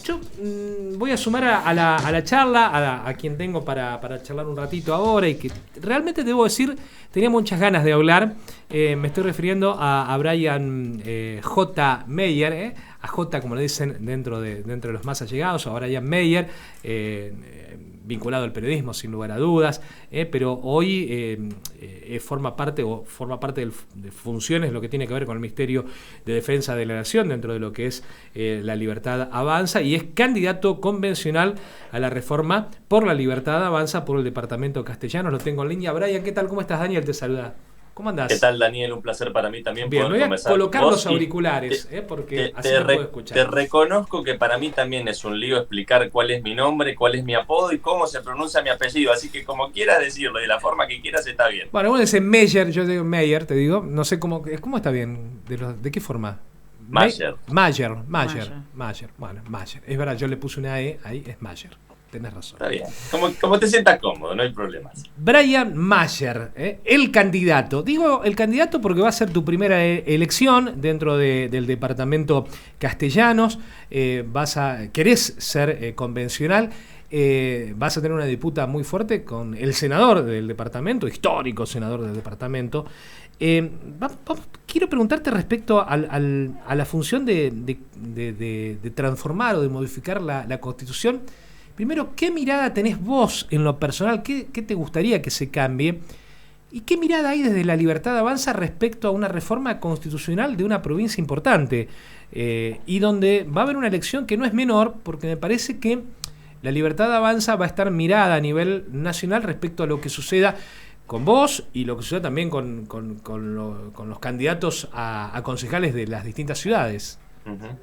yo voy a sumar a la charla, a quien tengo para charlar un ratito ahora y que realmente debo decir, tenía muchas ganas de hablar. Me estoy refiriendo a Brian J. Meyer, a J, como le dicen dentro de los más allegados, a Brian Meyer, vinculado al periodismo sin lugar a dudas, pero hoy forma parte de funciones lo que tiene que ver con el Ministerio de Defensa de la Nación dentro de lo que es La Libertad Avanza, y es candidato convencional a la reforma por La Libertad Avanza por el departamento castellano. Lo tengo en línea. Brian, ¿qué tal? ¿Cómo estás? Daniel te saluda. ¿Cómo andás? ¿Qué tal, Daniel? Un placer para mí también Bien, poder voy a conversar colocar con los vos auriculares, porque así me puedo escuchar. Te reconozco que para mí también es un lío explicar cuál es mi nombre, cuál es mi apodo y cómo se pronuncia mi apellido. Así que como quieras decirlo, de la forma que quieras, está bien. Bueno, vos decís Meyer, yo digo Meyer, te digo. No sé cómo está bien. ¿De qué forma? Mayer. Mayer. Bueno, Mayer. Es verdad, yo le puse una E, ahí es Mayer. Tenés razón. Está bien. Como te sientas cómodo, no hay problemas. Brian Mayer, el candidato. Digo el candidato porque va a ser tu primera elección dentro del departamento Castellanos. Querés ser convencional. Vas a tener una disputa muy fuerte con el senador del departamento, histórico senador del departamento. Quiero preguntarte respecto a la función de transformar o de modificar la Constitución. Primero, ¿qué mirada tenés vos en lo personal? ¿Qué te gustaría que se cambie? ¿Y qué mirada hay desde La Libertad Avanza respecto a una reforma constitucional de una provincia importante? Y donde va a haber una elección que no es menor, porque me parece que La Libertad Avanza va a estar mirada a nivel nacional respecto a lo que suceda con vos y lo que suceda también con los candidatos a concejales de las distintas ciudades. Uh-huh.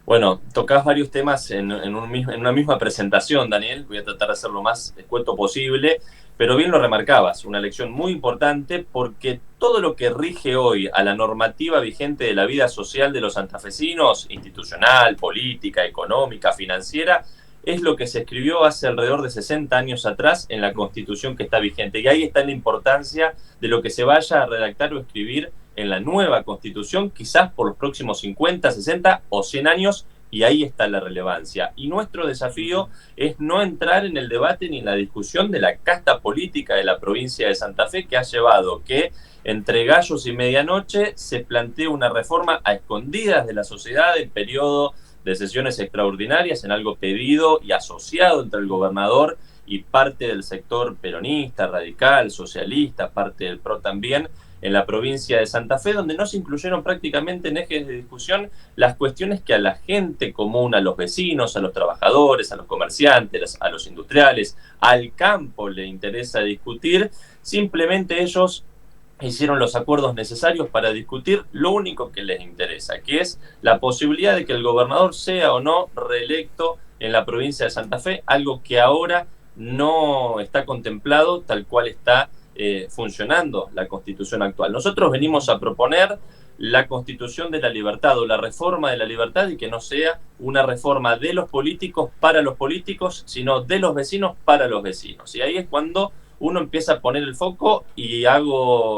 Bueno, tocás varios temas en una misma presentación, Daniel. Voy a tratar de ser lo más escueto posible, pero bien lo remarcabas, una elección muy importante porque todo lo que rige hoy a la normativa vigente de la vida social de los santafesinos, institucional, política, económica, financiera, es lo que se escribió hace alrededor de 60 años atrás en la Constitución que está vigente. Y ahí está la importancia de lo que se vaya a redactar o escribir en la nueva Constitución, quizás por los próximos 50, 60 o 100 años, y ahí está la relevancia. Y nuestro desafío es no entrar en el debate ni en la discusión de la casta política de la provincia de Santa Fe, que ha llevado que entre gallos y medianoche se plantee una reforma a escondidas de la sociedad en periodo de sesiones extraordinarias, en algo pedido y asociado entre el gobernador y parte del sector peronista, radical, socialista, parte del PRO también, en la provincia de Santa Fe, donde no se incluyeron prácticamente en ejes de discusión las cuestiones que a la gente común, a los vecinos, a los trabajadores, a los comerciantes, a los industriales, al campo le interesa discutir. Simplemente ellos hicieron los acuerdos necesarios para discutir lo único que les interesa, que es la posibilidad de que el gobernador sea o no reelecto en la provincia de Santa Fe, algo que ahora no está contemplado tal cual está funcionando la Constitución actual. Nosotros venimos a proponer la Constitución de la Libertad o la reforma de la libertad, y que no sea una reforma de los políticos para los políticos, sino de los vecinos para los vecinos. Y ahí es cuando uno empieza a poner el foco, y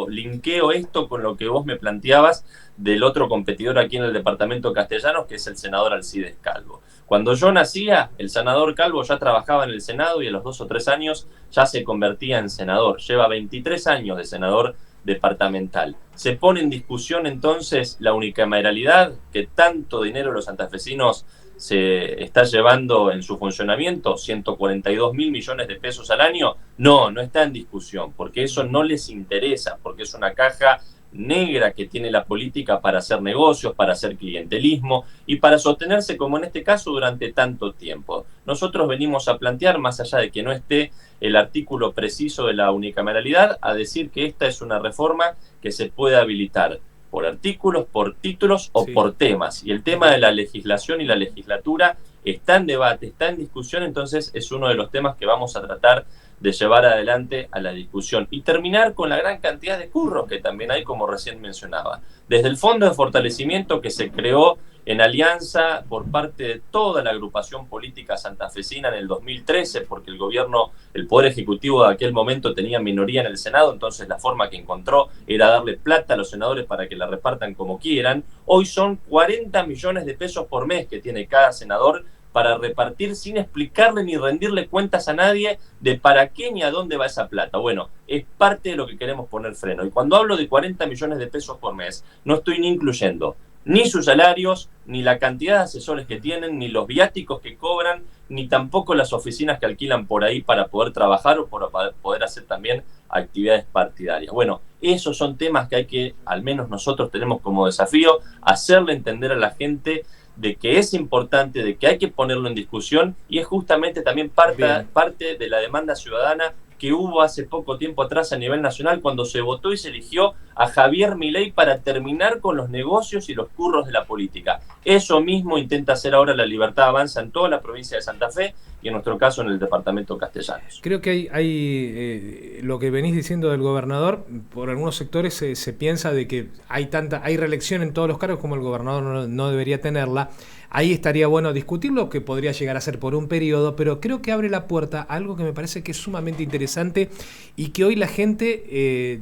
linkeo esto con lo que vos me planteabas del otro competidor aquí en el departamento Castellanos, que es el senador Alcides Calvo. Cuando yo nacía, el senador Calvo ya trabajaba en el Senado y a los 2 o 3 años ya se convertía en senador. Lleva 23 años de senador departamental. Se pone en discusión entonces la unicameralidad, que tanto dinero los santafesinos se está llevando en su funcionamiento, 142.000 millones de pesos al año. No está en discusión, porque eso no les interesa, porque es una caja negra que tiene la política para hacer negocios, para hacer clientelismo y para sostenerse, como en este caso, durante tanto tiempo. Nosotros venimos a plantear, más allá de que no esté el artículo preciso de la unicameralidad, a decir que esta es una reforma que se puede habilitar por artículos, por títulos o por temas. Y el tema de la legislación y la legislatura está en debate, está en discusión, entonces es uno de los temas que vamos a tratar de llevar adelante a la discusión y terminar con la gran cantidad de curros que también hay, como recién mencionaba. Desde el Fondo de Fortalecimiento que se creó en alianza por parte de toda la agrupación política santafesina en el 2013, porque el Poder Ejecutivo de aquel momento tenía minoría en el Senado, entonces la forma que encontró era darle plata a los senadores para que la repartan como quieran. Hoy son 40 millones de pesos por mes que tiene cada senador para repartir sin explicarle ni rendirle cuentas a nadie de para qué ni a dónde va esa plata. Bueno, es parte de lo que queremos poner freno. Y cuando hablo de 40 millones de pesos por mes, no estoy ni incluyendo ni sus salarios, ni la cantidad de asesores que tienen, ni los viáticos que cobran, ni tampoco las oficinas que alquilan por ahí para poder trabajar o para poder hacer también actividades partidarias. Bueno, esos son temas que hay que, al menos nosotros tenemos como desafío, hacerle entender a la gente de que es importante, de que hay que ponerlo en discusión, y es justamente también parte de la demanda ciudadana que hubo hace poco tiempo atrás a nivel nacional cuando se votó y se eligió a Javier Milei para terminar con los negocios y los curros de la política. Eso mismo intenta hacer ahora La Libertad Avanza en toda la provincia de Santa Fe y en nuestro caso en el departamento Castellanos. Creo que hay lo que venís diciendo del gobernador, por algunos sectores se piensa de que hay reelección en todos los cargos como el gobernador no debería tenerla. Ahí estaría bueno discutirlo, que podría llegar a ser por un periodo, pero creo que abre la puerta a algo que me parece que es sumamente interesante y que hoy la gente,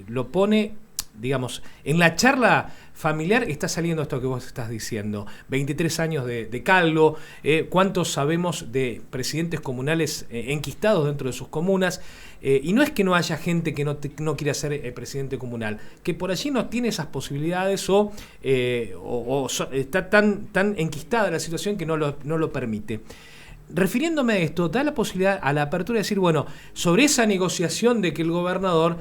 lo pone, en la charla familiar está saliendo esto que vos estás diciendo. 23 años de Calvo, cuántos sabemos de presidentes comunales enquistados dentro de sus comunas, y no es que no haya gente que no quiera ser presidente comunal, que por allí no tiene esas posibilidades o está tan enquistada la situación que no lo permite. Refiriéndome a esto, da la posibilidad a la apertura de decir, bueno, sobre esa negociación de que el gobernador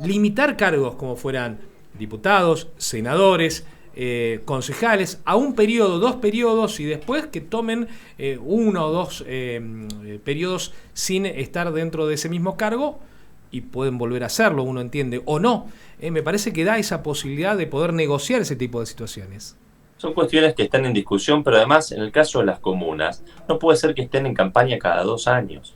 limitar cargos como fueran diputados, senadores, concejales, a un periodo, 2 periodos, y después que tomen 1 o 2 periodos sin estar dentro de ese mismo cargo, y pueden volver a hacerlo, uno entiende, o no. Me parece que da esa posibilidad de poder negociar ese tipo de situaciones. Son cuestiones que están en discusión, pero además, en el caso de las comunas, no puede ser que estén en campaña cada 2 años.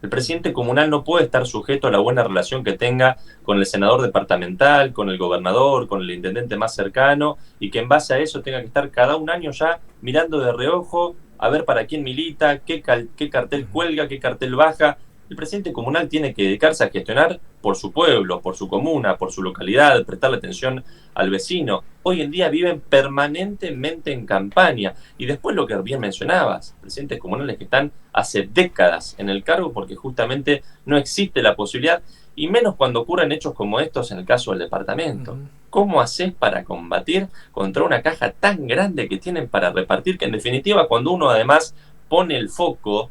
El presidente comunal no puede estar sujeto a la buena relación que tenga con el senador departamental, con el gobernador, con el intendente más cercano, y que en base a eso tenga que estar cada 1 año ya mirando de reojo a ver para quién milita, qué cartel cuelga, qué cartel baja. El presidente comunal tiene que dedicarse a gestionar por su pueblo, por su comuna, por su localidad, prestarle atención al vecino. Hoy en día viven permanentemente en campaña. Y después lo que bien mencionabas, presidentes comunales que están hace décadas en el cargo porque justamente no existe la posibilidad, y menos cuando ocurren hechos como estos en el caso del departamento. ¿Cómo haces para combatir contra una caja tan grande que tienen para repartir? Que en definitiva, cuando uno además pone el foco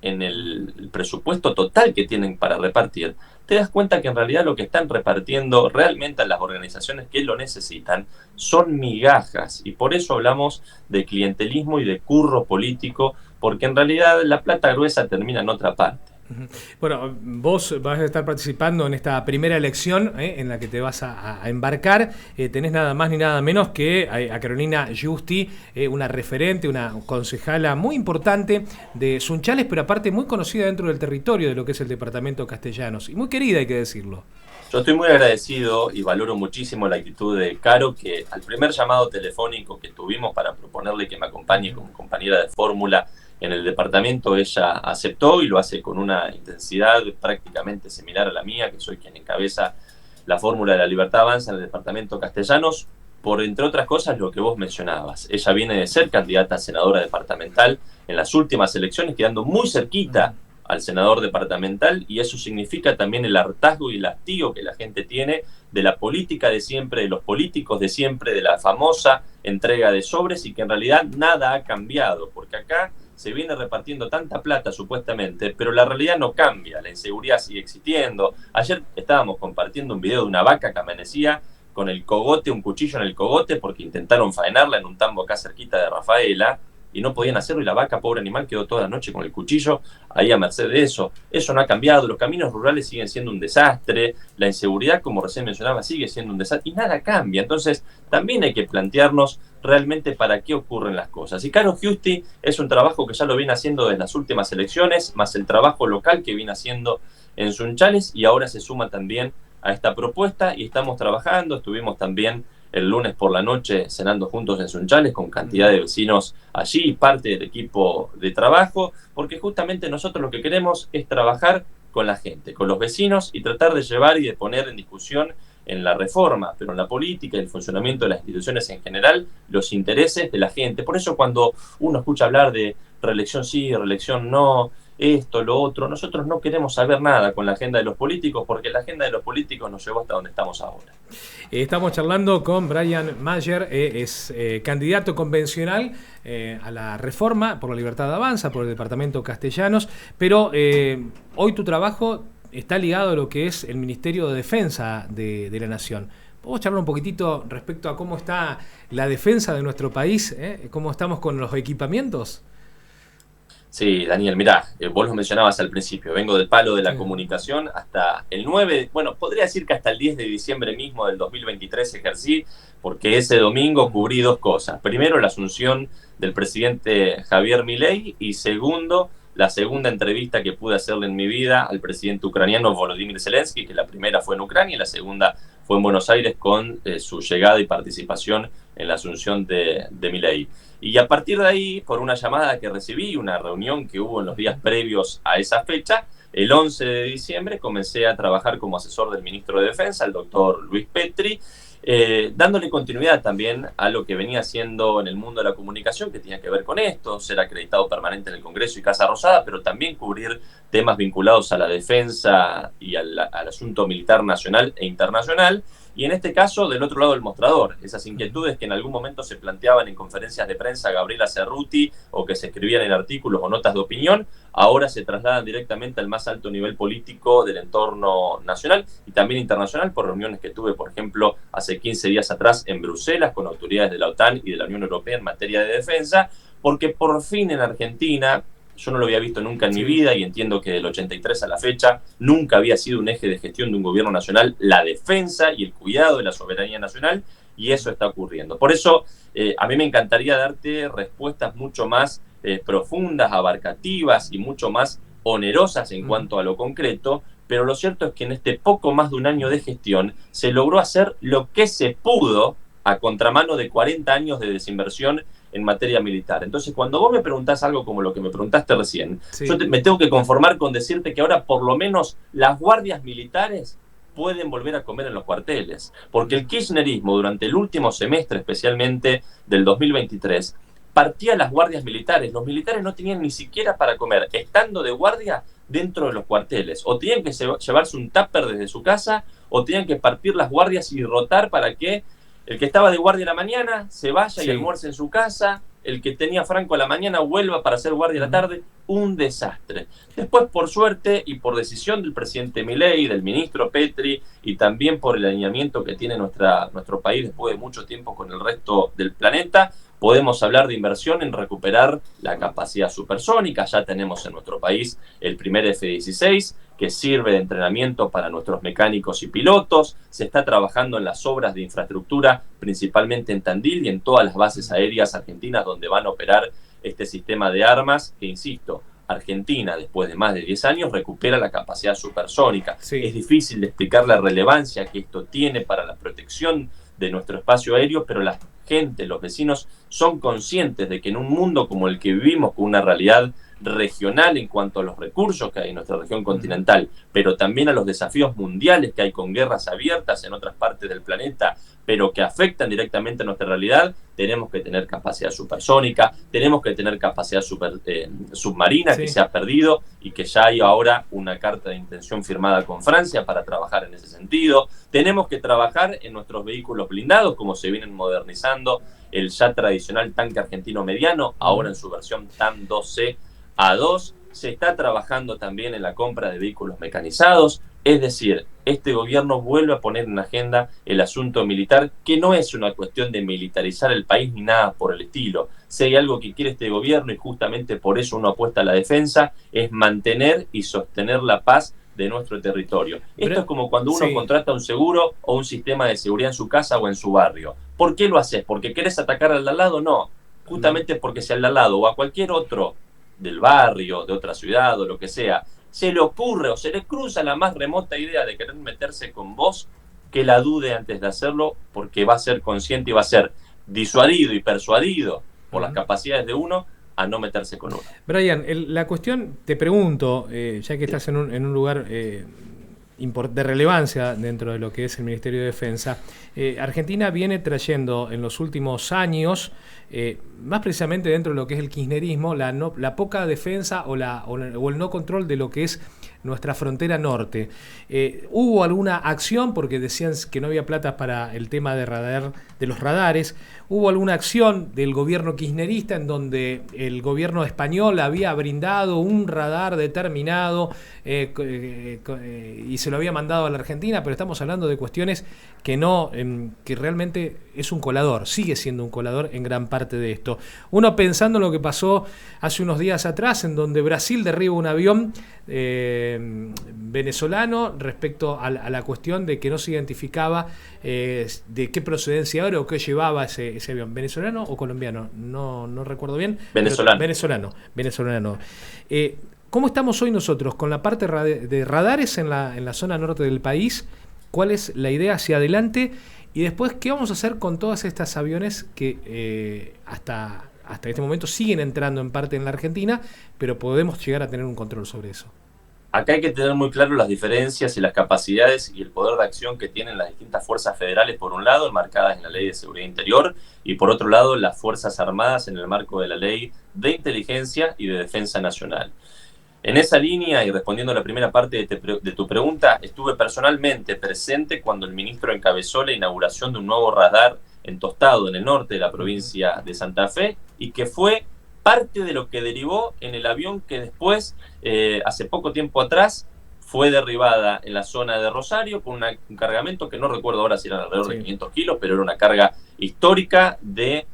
en el presupuesto total que tienen para repartir, te das cuenta que en realidad lo que están repartiendo realmente a las organizaciones que lo necesitan son migajas, y por eso hablamos de clientelismo y de curro político, porque en realidad la plata gruesa termina en otra parte. Bueno, vos vas a estar participando en esta primera elección en la que te vas a embarcar. Tenés nada más ni nada menos que a Carolina Giusti, una referente, una concejala muy importante de Sunchales, pero aparte muy conocida dentro del territorio de lo que es el departamento Castellanos, y muy querida, hay que decirlo. Yo estoy muy agradecido y valoro muchísimo la actitud de Caro, que al primer llamado telefónico que tuvimos para proponerle que me acompañe como compañera de fórmula en el departamento, ella aceptó, y lo hace con una intensidad prácticamente similar a la mía, que soy quien encabeza la fórmula de La Libertad Avanza en el departamento Castellanos, por, entre otras cosas, lo que vos mencionabas. Ella viene de ser candidata a senadora departamental en las últimas elecciones, quedando muy cerquita al senador departamental, y eso significa también el hartazgo y el hastío que la gente tiene de la política de siempre, de los políticos de siempre, de la famosa entrega de sobres, y que en realidad nada ha cambiado, porque acá se viene repartiendo tanta plata supuestamente, pero la realidad no cambia, la inseguridad sigue existiendo. Ayer estábamos compartiendo un video de una vaca que amanecía con el cogote, un cuchillo en el cogote, porque intentaron faenarla en un tambo acá cerquita de Rafaela, y no podían hacerlo, y la vaca, pobre animal, quedó toda la noche con el cuchillo ahí a merced de eso. Eso no ha cambiado, los caminos rurales siguen siendo un desastre, la inseguridad, como recién mencionaba, sigue siendo un desastre, y nada cambia. Entonces también hay que plantearnos realmente para qué ocurren las cosas. Y Caro Giusti es un trabajo que ya lo viene haciendo desde las últimas elecciones, más el trabajo local que viene haciendo en Sunchales, y ahora se suma también a esta propuesta, y estamos trabajando. Estuvimos también el lunes por la noche cenando juntos en Sunchales con cantidad de vecinos allí y parte del equipo de trabajo, porque justamente nosotros lo que queremos es trabajar con la gente, con los vecinos, y tratar de llevar y de poner en discusión en la reforma, pero en la política y el funcionamiento de las instituciones en general, los intereses de la gente. Por eso cuando uno escucha hablar de reelección sí, reelección no, esto, lo otro, nosotros no queremos saber nada con la agenda de los políticos, porque la agenda de los políticos nos llevó hasta donde estamos ahora. Estamos charlando con Bryan Mayer, es candidato convencional a la reforma por la Libertad Avanza, por el departamento Castellanos, pero hoy tu trabajo está ligado a lo que es el Ministerio de Defensa de la Nación. ¿Podemos charlar un poquitito respecto a cómo está la defensa de nuestro país? ¿Cómo estamos con los equipamientos? Sí, Daniel, mirá, vos lo mencionabas al principio, vengo del palo de la comunicación hasta el 9, bueno, podría decir que hasta el 10 de diciembre mismo del 2023 ejercí, porque ese domingo cubrí dos cosas. Primero, la asunción del presidente Javier Milei y segundo, la segunda entrevista que pude hacerle en mi vida al presidente ucraniano Volodymyr Zelensky, que la primera fue en Ucrania y la segunda fue en Buenos Aires con su llegada y participación en la asunción de Milei. Y a partir de ahí, por una llamada que recibí, una reunión que hubo en los días previos a esa fecha, el 11 de diciembre comencé a trabajar como asesor del ministro de Defensa, el doctor Luis Petri, dándole continuidad también a lo que venía haciendo en el mundo de la comunicación, que tenía que ver con esto, ser acreditado permanente en el Congreso y Casa Rosada, pero también cubrir temas vinculados a la defensa y al asunto militar nacional e internacional. Y en este caso, del otro lado del mostrador, esas inquietudes que en algún momento se planteaban en conferencias de prensa Gabriela Cerruti o que se escribían en artículos o notas de opinión, ahora se trasladan directamente al más alto nivel político del entorno nacional y también internacional por reuniones que tuve, por ejemplo, hace 15 días atrás en Bruselas con autoridades de la OTAN y de la Unión Europea en materia de defensa, porque por fin en Argentina, yo no lo había visto nunca en mi vida y entiendo que del 83 a la fecha nunca había sido un eje de gestión de un gobierno nacional la defensa y el cuidado de la soberanía nacional, y eso está ocurriendo. Por eso a mí me encantaría darte respuestas mucho más profundas, abarcativas y mucho más onerosas en cuanto a lo concreto, pero lo cierto es que en este poco más de un año de gestión se logró hacer lo que se pudo a contramano de 40 años de desinversión en materia militar. Entonces, cuando vos me preguntás algo como lo que me preguntaste recién, sí, yo me tengo que conformar con decirte que ahora por lo menos las guardias militares pueden volver a comer en los cuarteles, porque el kirchnerismo durante el último semestre, especialmente del 2023, partía a las guardias militares. Los militares no tenían ni siquiera para comer, estando de guardia dentro de los cuarteles. O tenían que llevarse un tupper desde su casa, o tenían que partir las guardias y rotar para que el que estaba de guardia a la mañana se vaya y almuerce en su casa, el que tenía franco a la mañana vuelva para hacer guardia a la tarde. Un desastre. Después, por suerte y por decisión del presidente Milei, del ministro Petri, y también por el alineamiento que tiene nuestro país después de mucho tiempo con el resto del planeta, podemos hablar de inversión en recuperar la capacidad supersónica. Ya tenemos en nuestro país el primer F-16, que sirve de entrenamiento para nuestros mecánicos y pilotos. Se está trabajando en las obras de infraestructura, principalmente en Tandil y en todas las bases aéreas argentinas donde van a operar este sistema de armas, que insisto, Argentina, después de más de 10 años, recupera la capacidad supersónica. Sí. Es difícil de explicar la relevancia que esto tiene para la protección de nuestro espacio aéreo, pero la gente, los vecinos, son conscientes de que en un mundo como el que vivimos, con una realidad regional en cuanto a los recursos que hay en nuestra región continental, pero también a los desafíos mundiales que hay con guerras abiertas en otras partes del planeta, pero que afectan directamente a nuestra realidad, tenemos que tener capacidad supersónica, tenemos que tener capacidad submarina, sí, que se ha perdido y que ya hay ahora una carta de intención firmada con Francia para trabajar en ese sentido. Tenemos que trabajar en nuestros vehículos blindados, como se vienen modernizando el ya tradicional tanque argentino mediano, ahora en su versión TAM 2C A2, se está trabajando también en la compra de vehículos mecanizados. Es decir, este gobierno vuelve a poner en agenda el asunto militar, que no es una cuestión de militarizar el país ni nada por el estilo. Si hay algo que quiere este gobierno, y justamente por eso uno apuesta a la defensa, es mantener y sostener la paz de nuestro territorio. Esto es como cuando uno contrata un seguro o un sistema de seguridad en su casa o en su barrio. ¿Por qué lo haces? ¿Porque querés atacar al de al lado? No. Justamente porque si al de al lado o a cualquier otro del barrio, de otra ciudad o lo que sea, se le ocurre o se le cruza la más remota idea de querer meterse con vos, que la dude antes de hacerlo, porque va a ser consciente y va a ser disuadido y persuadido por las capacidades de uno a no meterse con uno. Bryan, la cuestión, te pregunto, ya que estás en un lugar de relevancia dentro de lo que es el Ministerio de Defensa. Argentina viene trayendo en los últimos años, más precisamente dentro de lo que es el kirchnerismo, la poca defensa o el no control de lo que es nuestra frontera norte. Hubo alguna acción, porque decían que no había plata para el tema de los radares. Hubo alguna acción del gobierno kirchnerista en donde el gobierno español había brindado un radar determinado y se lo había mandado a la Argentina, pero estamos hablando de cuestiones que realmente es un colador, sigue siendo un colador en gran parte de esto. Uno pensando en lo que pasó hace unos días atrás, en donde Brasil derriba un avión venezolano respecto a la cuestión de que no se identificaba de qué procedencia era o qué llevaba ese avión, venezolano o colombiano, no recuerdo bien. Venezolano. ¿Cómo estamos hoy nosotros con la parte de radares en la zona norte del país? ¿Cuál es la idea hacia adelante? Y después, ¿qué vamos a hacer con todas estas aviones que hasta este momento siguen entrando en parte en la Argentina, pero podemos llegar a tener un control sobre eso? Acá hay que tener muy claro las diferencias y las capacidades y el poder de acción que tienen las distintas fuerzas federales, por un lado, enmarcadas en la Ley de Seguridad Interior, y por otro lado, las Fuerzas Armadas en el marco de la Ley de Inteligencia y de Defensa Nacional. En esa línea, y respondiendo a la primera parte de tu pregunta, estuve personalmente presente cuando el ministro encabezó la inauguración de un nuevo radar en Tostado, en el norte de la provincia de Santa Fe, y que fue parte de lo que derivó en el avión que después, hace poco tiempo atrás, fue derribada en la zona de Rosario con un cargamento que no recuerdo ahora si eran alrededor de 500 kilos, pero era una carga histórica de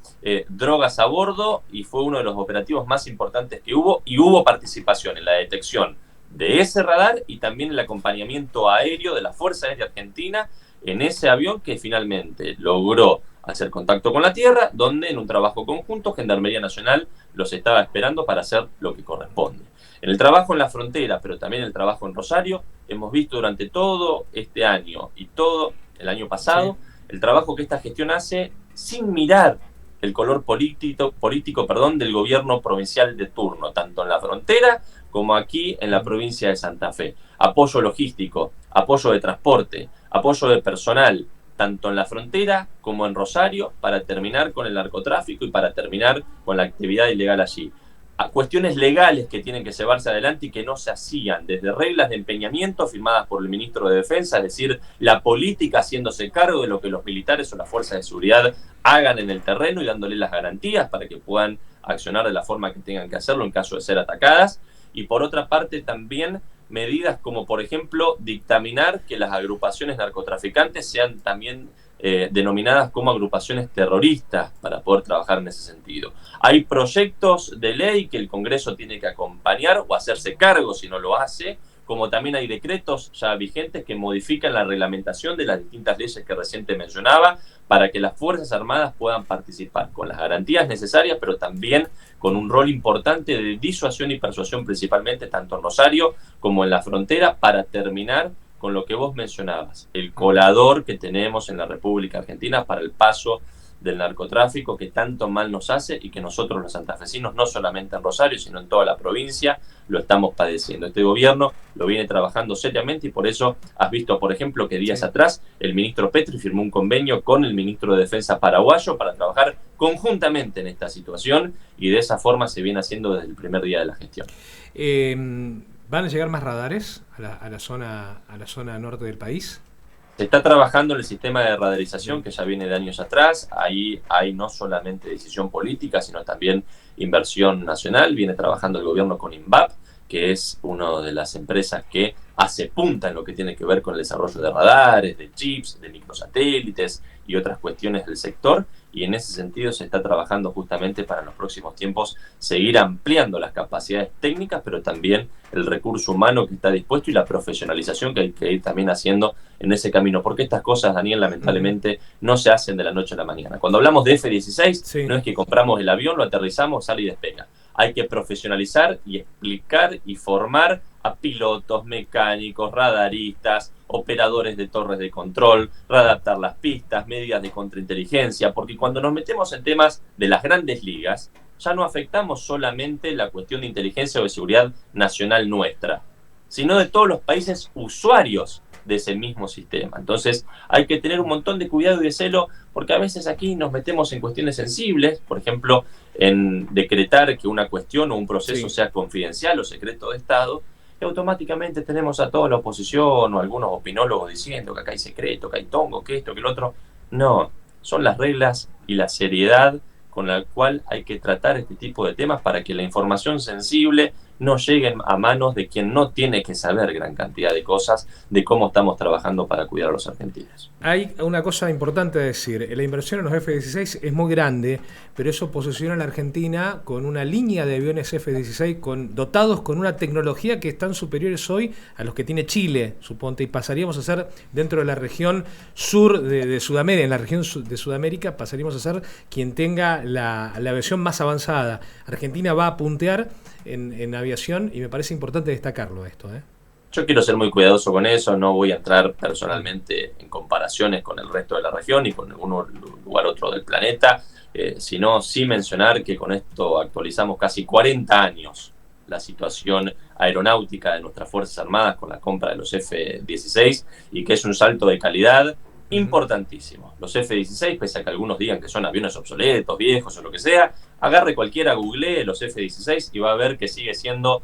drogas a bordo, y fue uno de los operativos más importantes que hubo, y hubo participación en la detección de ese radar y también el acompañamiento aéreo de la Fuerza Aérea Argentina en ese avión que finalmente logró hacer contacto con la tierra, donde en un trabajo conjunto Gendarmería Nacional los estaba esperando para hacer lo que corresponde. En el trabajo en la frontera, pero también el trabajo en Rosario, hemos visto durante todo este año y todo el año pasado, el trabajo que esta gestión hace sin mirar el color político, del gobierno provincial de turno, tanto en la frontera como aquí en la provincia de Santa Fe. Apoyo logístico, apoyo de transporte, apoyo de personal, tanto en la frontera como en Rosario, para terminar con el narcotráfico y para terminar con la actividad ilegal allí. A cuestiones legales que tienen que llevarse adelante y que no se hacían, desde reglas de empeñamiento firmadas por el ministro de Defensa, es decir, la política haciéndose cargo de lo que los militares o las fuerzas de seguridad hagan en el terreno y dándole las garantías para que puedan accionar de la forma que tengan que hacerlo en caso de ser atacadas. Y por otra parte también medidas como, por ejemplo, dictaminar que las agrupaciones narcotraficantes sean también denominadas como agrupaciones terroristas, para poder trabajar en ese sentido. Hay proyectos de ley que el Congreso tiene que acompañar o hacerse cargo si no lo hace, como también hay decretos ya vigentes que modifican la reglamentación de las distintas leyes que recién te mencionaba, para que las Fuerzas Armadas puedan participar con las garantías necesarias, pero también con un rol importante de disuasión y persuasión, principalmente tanto en Rosario como en la frontera, para terminar con lo que vos mencionabas, el colador que tenemos en la República Argentina para el paso del narcotráfico que tanto mal nos hace y que nosotros los santafesinos, no solamente en Rosario, sino en toda la provincia, lo estamos padeciendo. Este gobierno lo viene trabajando seriamente y por eso has visto, por ejemplo, que días atrás el ministro Petri firmó un convenio con el ministro de Defensa paraguayo para trabajar conjuntamente en esta situación, y de esa forma se viene haciendo desde el primer día de la gestión. ¿Van a llegar más radares a la zona norte del país? Se está trabajando en el sistema de radarización que ya viene de años atrás. Ahí hay no solamente decisión política, sino también inversión nacional. Viene trabajando el gobierno con INVAP, que es una de las empresas que hace punta en lo que tiene que ver con el desarrollo de radares, de chips, de microsatélites y otras cuestiones del sector. Y en ese sentido se está trabajando justamente para en los próximos tiempos seguir ampliando las capacidades técnicas, pero también el recurso humano que está dispuesto y la profesionalización que hay que ir también haciendo en ese camino. Porque estas cosas, Daniel, lamentablemente no se hacen de la noche a la mañana. Cuando hablamos de F-16, no es que compramos el avión, lo aterrizamos, sale y despega. Hay que profesionalizar y explicar y formar a pilotos, mecánicos, radaristas, operadores de torres de control, readaptar las pistas, medidas de contrainteligencia, porque cuando nos metemos en temas de las grandes ligas, ya no afectamos solamente la cuestión de inteligencia o de seguridad nacional nuestra, sino de todos los países usuarios de ese mismo sistema. Entonces hay que tener un montón de cuidado y de celo, porque a veces aquí nos metemos en cuestiones sensibles, por ejemplo, en decretar que una cuestión o un proceso sea confidencial o secreto de Estado, y automáticamente tenemos a toda la oposición o algunos opinólogos diciendo que acá hay secreto, que hay tongo, que esto, que lo otro. No, son las reglas y la seriedad con la cual hay que tratar este tipo de temas para que la información sensible no llegue a manos de quien no tiene que saber gran cantidad de cosas de cómo estamos trabajando para cuidar a los argentinos. Hay una cosa importante a decir, la inversión en los F-16 es muy grande, pero eso posiciona a la Argentina con una línea de aviones F-16 dotados con una tecnología que están superiores hoy a los que tiene Chile, suponte, y pasaríamos a ser dentro de la región sur de Sudamérica, en la región de Sudamérica pasaríamos a ser quien tenga la aviación más avanzada. Argentina va a puntear en aviación y me parece importante destacarlo esto, ¿eh? Yo quiero ser muy cuidadoso con eso, no voy a entrar personalmente en comparaciones con el resto de la región y con algún lugar otro del planeta, sino sí mencionar que con esto actualizamos casi 40 años la situación aeronáutica de nuestras Fuerzas Armadas con la compra de los F-16 y que es un salto de calidad importantísimo. Los F-16, pese a que algunos digan que son aviones obsoletos, viejos o lo que sea, agarre cualquiera, googlee los F-16 y va a ver que sigue siendo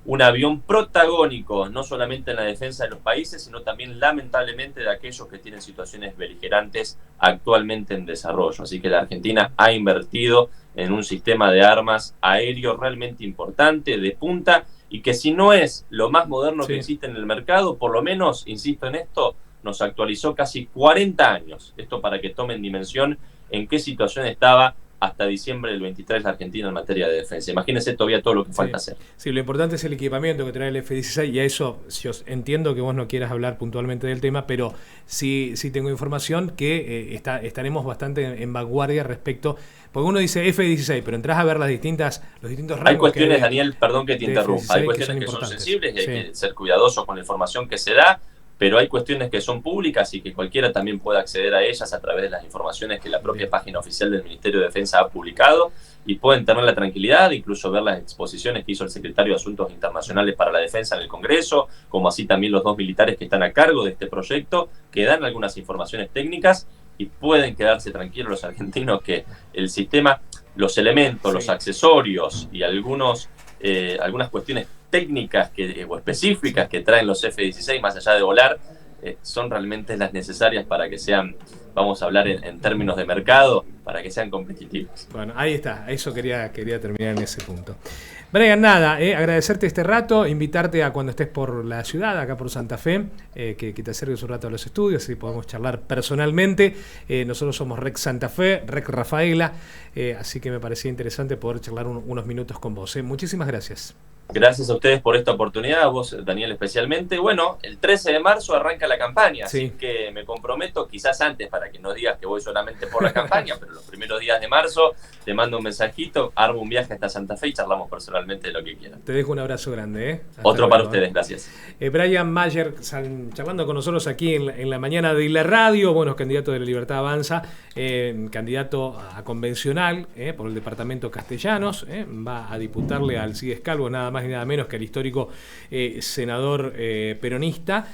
un avión protagónico, no solamente en la defensa de los países, sino también lamentablemente de aquellos que tienen situaciones beligerantes actualmente en desarrollo. Así que la Argentina ha invertido en un sistema de armas aéreo realmente importante, de punta, y que si no es lo más moderno que existe en el mercado, por lo menos, insisto en esto, nos actualizó casi 40 años. Esto para que tomen dimensión en qué situación estaba hasta diciembre del 23 la Argentina en materia de defensa. Imagínense todavía todo lo que falta hacer. Sí, lo importante es el equipamiento que trae el F-16 y a eso yo entiendo que vos no quieras hablar puntualmente del tema, pero sí tengo información que estaremos bastante en vanguardia respecto, porque uno dice F-16, pero entras a ver los distintos rangos. Hay cuestiones, Daniel, perdón que te interrumpa, hay cuestiones que son sensibles y hay que ser cuidadosos con la información que se da, pero hay cuestiones que son públicas y que cualquiera también puede acceder a ellas a través de las informaciones que la propia página oficial del Ministerio de Defensa ha publicado y pueden tener la tranquilidad de incluso ver las exposiciones que hizo el secretario de Asuntos Internacionales para la Defensa en el Congreso, como así también los dos militares que están a cargo de este proyecto, que dan algunas informaciones técnicas y pueden quedarse tranquilos los argentinos que el sistema, los elementos, los accesorios y algunas cuestiones técnicas o específicas que traen los F-16 más allá de volar son realmente las necesarias para que sean, vamos a hablar en términos de mercado, para que sean competitivos. Bueno, ahí está, eso quería terminar en ese punto. Brian, nada, agradecerte este rato, invitarte a cuando estés por la ciudad, acá por Santa Fe, que te acerques un rato a los estudios y podemos charlar personalmente. Nosotros somos Rec Santa Fe, Rec Rafaela, así que me parecía interesante poder charlar unos minutos con vos. Muchísimas gracias. Gracias a ustedes por esta oportunidad, a vos, Daniel, especialmente. Bueno, el 13 de marzo arranca la campaña, así que me comprometo, quizás antes, para que no digas que voy solamente por la campaña, pero los primeros días de marzo te mando un mensajito, armo un viaje hasta Santa Fe y charlamos personalmente de lo que quieran. Te dejo un abrazo grande. Otro para ustedes, gracias. Brian Mayer, charlando con nosotros aquí en la mañana de la radio, bueno, candidato de la Libertad Avanza, candidato a convencional por el departamento Castellanos, va a diputarle al Alcides Calvo, nada más y nada menos que al histórico senador peronista.